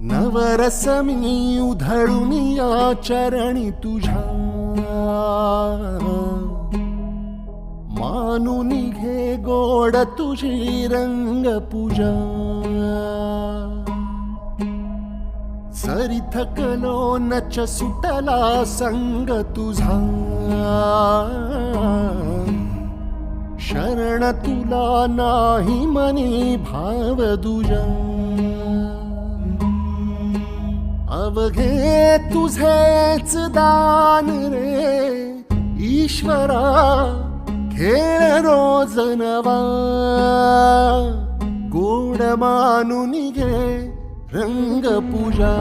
नवरस मी उधळून या चरणी तुझ्या, मानून घे गोड तुझी रंग पूजा. सरी थकलो नच सुटला संग तुझा, शरण तुला नाही मनी भाव दुजा. अवघे तुझेच दान रे ईश्वरा, खेळ रोज नवा. गोड मानून घे रंग पूजा.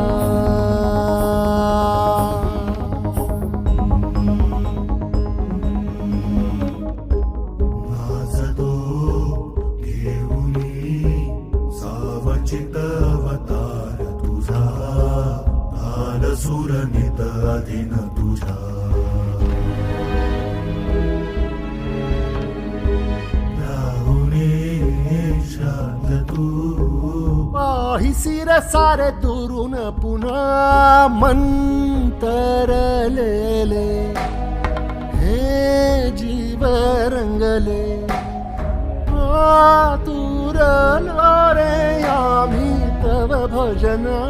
नाचतो घेऊनी सावचित अवतार तुझा, आल सुर नित अधीन तुझा. शांत तू पाहिसी सारे दुरून पुन्हा मंतरलेले, हे जीव रंगले. आतुरलो रे आम्ही तव भजना,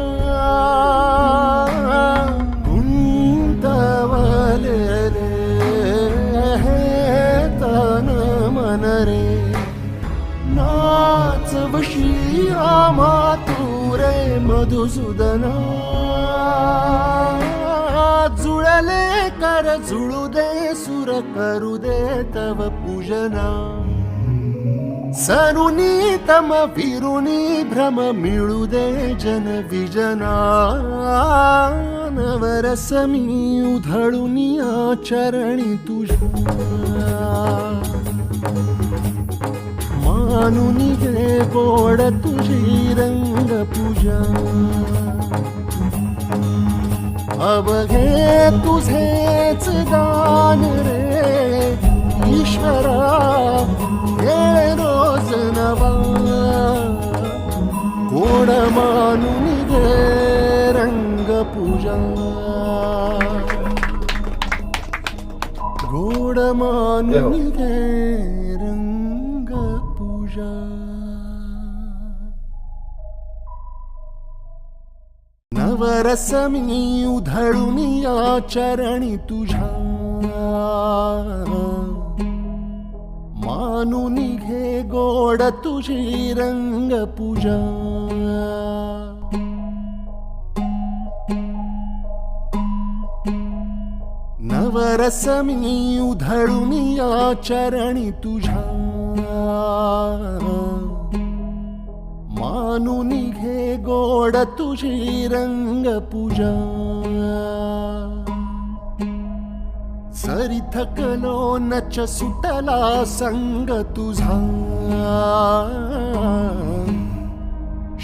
गुंतवलेले हे तन मन रे. नाच वशी आम्हा तू रे मधुसूदना, जुळले कर जुळू दे सुर करू दे तव पूजना. सरुनी तम फिरुनी भ्रम मिळू दे जन विजना. नवरस मी उधळून या चरणी तुझ्या, मानून घे गोड तुझी रंग पूजा. अवघे तुझेच दान रे ईश्वरा, खेळ रोज नवा. गोड मानून घे रंग पूजा. गोड मानून घे रंग पूजा. नवरस मी उधळून या चरणी तुझ्या, मानून घे गोड तुझी रंग पूजा. नवरस मी उधळून या चरणी तुझ्या, मानून घे गोड तुझी रंग पूजा. सरी थकलो नच सुटला संग तुझा,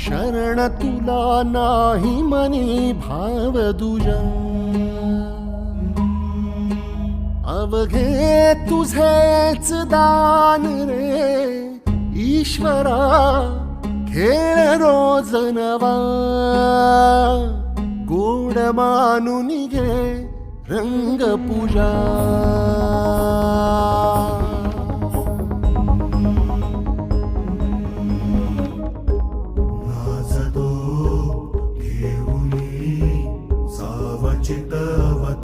शरण तुला नाही मनी भाव दुजा. अवघे तुझेच दान रे ईश्वरा, खेळ रोज नवा. गोड मानून घे रंग पूजा. नाचतो घेऊनी सावचित